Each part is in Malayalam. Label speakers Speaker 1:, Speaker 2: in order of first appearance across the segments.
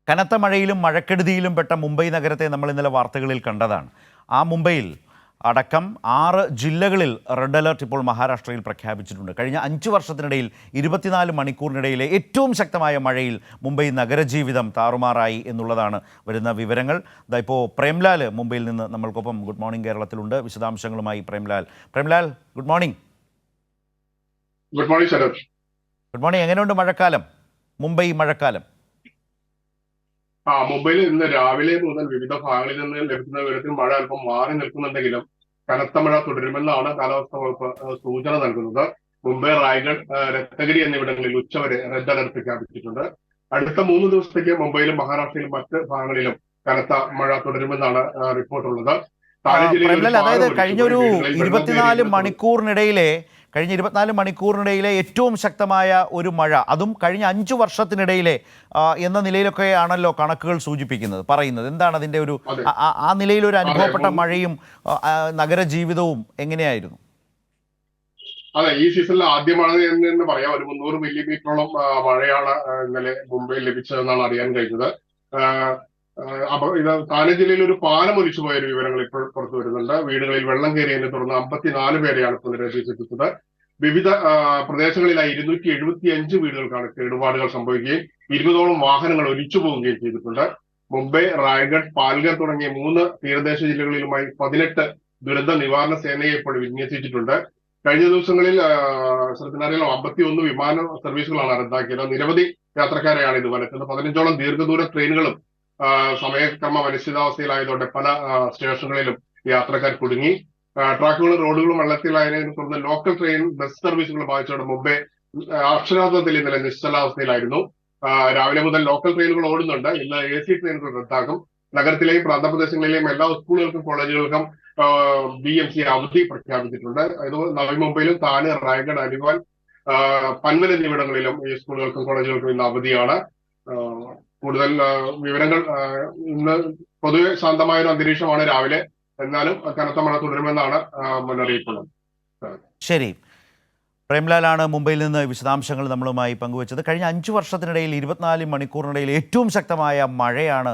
Speaker 1: കനത്ത മഴയിലും മഴക്കെടുതിയിലും പെട്ട മുംബൈ നഗരത്തെ നമ്മൾ ഇന്നലെ വാർത്തകളിൽ കണ്ടതാണ്. ആ മുംബൈയിൽ അടക്കം 6 ജില്ലകളിൽ റെഡ് അലർട്ട് ഇപ്പോൾ മഹാരാഷ്ട്രയിൽ പ്രഖ്യാപിച്ചിട്ടുണ്ട്. കഴിഞ്ഞ 5 വർഷത്തിനിടയിൽ 24 മണിക്കൂറിനിടയിലെ ഏറ്റവും ശക്തമായ മഴയിൽ മുംബൈ നഗരജീവിതം താറുമാറായി എന്നുള്ളതാണ് വരുന്ന വിവരങ്ങൾ. ഇപ്പോൾ പ്രേംലാൽ മുംബൈയിൽ നിന്ന് നമ്മൾക്കൊപ്പം ഗുഡ് മോർണിംഗ് കേരളത്തിലുണ്ട്. വിശദാംശങ്ങളുമായി Premlal. Good morning.
Speaker 2: Good morning Sarath.
Speaker 1: Good morning. എങ്ങനെയുണ്ട് മഴക്കാലം, മുംബൈ മഴക്കാലം?
Speaker 2: മുംബൈയിൽ ഇന്ന് രാവിലെ മുതൽ വിവിധ ഭാഗങ്ങളിൽ നിന്ന് ലഭിക്കുന്ന വിവരത്തിൽ മഴ അല്പം മാറി നിൽക്കുന്നുണ്ടെങ്കിലും കനത്ത മഴ തുടരുമെന്നാണ് കാലാവസ്ഥാ വകുപ്പ് സൂചന നൽകുന്നത്. മുംബൈ, റായ്ഗഡ്, രത്നഗിരി എന്നിവിടങ്ങളിൽ ഉച്ചവരെ റെഡ് അലർട്ട് പ്രഖ്യാപിച്ചിട്ടുണ്ട്. അടുത്ത 3 ദിവസത്തേക്ക് മുംബൈയിലും മഹാരാഷ്ട്രയിലും മറ്റ് ഭാഗങ്ങളിലും കനത്ത മഴ തുടരുമെന്നാണ് റിപ്പോർട്ടുള്ളത്.
Speaker 1: അതായത് കഴിഞ്ഞ 24 മണിക്കൂറിനിടയിലെ ഏറ്റവും ശക്തമായ ഒരു മഴ, അതും കഴിഞ്ഞ 5 വർഷത്തിനിടയിലെ എന്ന നിലയിലൊക്കെയാണല്ലോ കണക്കുകൾ സൂചിപ്പിക്കുന്നത്, പറയുന്നത്. എന്താണ് അതിൻ്റെ ഒരു ആ നിലയിലൊരു അനുഭവപ്പെട്ട മഴയും നഗരജീവിതവും എങ്ങനെയായിരുന്നു?
Speaker 2: അതെ, ഈ സീസണിൽ ആദ്യമാണ് എന്ന് പറയാം. ഒരു 300 മില്ലിമീറ്ററോളം മഴയാണ് ഇന്നലെ മുംബൈയിൽ ലഭിച്ചതെന്നാണ് അറിയാൻ കഴിഞ്ഞത്. ഇത് താനെ ജില്ലയിൽ ഒരു പാലം ഒലിച്ചു പോയ ഒരു വിവരങ്ങൾ ഇപ്പോൾ പുറത്തു വരുന്നുണ്ട്. വീടുകളിൽ വെള്ളം കയറിയതിനെ തുടർന്ന് 54 പേരെയാണ് പുനരധിവസിപ്പിച്ചത്. വിവിധ പ്രദേശങ്ങളിലായി 275 വീടുകൾക്കാണ് കേടുപാടുകൾ സംഭവിക്കുകയും 20ഓളം വാഹനങ്ങൾ ഒലിച്ചു പോവുകയും ചെയ്തിട്ടുണ്ട്. മുംബൈ, റായ്ഗഡ്, പാൽഘർ തുടങ്ങിയ 3 തീരദേശ ജില്ലകളിലുമായി 18 ദുരന്ത നിവാരണ സേനയെ ഇപ്പോൾ വിന്യസിച്ചിട്ടുണ്ട്. കഴിഞ്ഞ ദിവസങ്ങളിൽ ശ്രദ്ധനാരികളും 51 വിമാന സർവീസുകളാണ് റദ്ദാക്കിയത്. നിരവധി യാത്രക്കാരെയാണ് ഇത് വലച്ചത്. 15ഓളം ദീർഘദൂര ട്രെയിനുകളും സമയക്രമം അനിശ്ചിതാവസ്ഥയിലായതോടെ പല സ്റ്റേഷനുകളിലും യാത്രക്കാർ കുടുങ്ങി. ട്രാക്കുകളും റോഡുകളും വെള്ളത്തിലായതിനെ തുടർന്ന് ലോക്കൽ ട്രെയിൻ, ബസ് സർവീസുകൾ ബാധിച്ചതോടെ മുംബൈ അക്ഷരാർത്ഥത്തിൽ ഇന്നലെ നിശ്ചലാവസ്ഥയിലായിരുന്നു. രാവിലെ മുതൽ ലോക്കൽ ട്രെയിനുകൾ ഓടുന്നുണ്ട്. ഇന്ന് AC ട്രെയിനുകൾ റദ്ദാക്കും. നഗരത്തിലെയും പ്രാന്തപ്രദേശങ്ങളിലെയും എല്ലാ സ്കൂളുകൾക്കും കോളേജുകൾക്കും BMC അവധി പ്രഖ്യാപിച്ചിട്ടുണ്ട്. ഇത് നവി മുംബൈയിലും താനെ, റായ്ഗഡ്, അലിവാൽ, പൻവൽ എന്നിവിടങ്ങളിലും ഈ സ്കൂളുകൾക്കും കോളേജുകൾക്കും ഇന്ന് അവധിയാണ്. കൂടുതൽ വിവരങ്ങൾ, ഇന്ന് പൊതുവെ ശാന്തമായ ഒരു അന്തരീക്ഷമാണ് രാവിലെ. എന്നാലും കനത്ത മഴ തുടരുമെന്നാണ് മുന്നറിയിപ്പുള്ളത്.
Speaker 1: ശരി, പ്രേംലാലാണ് മുംബൈയിൽ നിന്ന് വിശദാംശങ്ങൾ നമ്മളുമായി പങ്കുവച്ചത്. കഴിഞ്ഞ 5 വർഷത്തിനിടയിൽ 24 മണിക്കൂറിനിടയിൽ ഏറ്റവും ശക്തമായ മഴയാണ്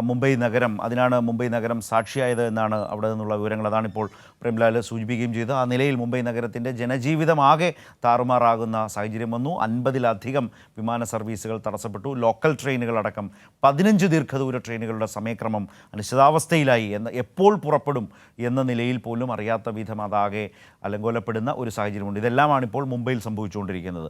Speaker 1: മുംബൈ നഗരം, അതിനാണ് മുംബൈ നഗരം സാക്ഷിയായത് എന്നാണ് അവിടെ നിന്നുള്ള വിവരങ്ങൾ. അതാണിപ്പോൾ പ്രേംലാൽ സൂചിപ്പിക്കുകയും ചെയ്തു. ആ നിലയിൽ മുംബൈ നഗരത്തിൻ്റെ ജനജീവിതമാകെ താറുമാറാകുന്ന സാഹചര്യം വന്നു. 50-ലധികം വിമാന സർവീസുകൾ തടസ്സപ്പെട്ടു. ലോക്കൽ ട്രെയിനുകളടക്കം 15 ദീർഘദൂര ട്രെയിനുകളുടെ സമയക്രമം അനിശ്ചിതാവസ്ഥയിലായി. എപ്പോൾ പുറപ്പെടും എന്ന നിലയിൽ പോലും അറിയാത്ത വിധം അതാകെ അലങ്കോലപ്പെടുന്ന ഒരു സാഹചര്യമുണ്ട്. ഇതെല്ലാമാണ് ഇപ്പോൾ മുംബൈയിൽ സംഭവിച്ചുകൊണ്ടിരിക്കുന്നത്.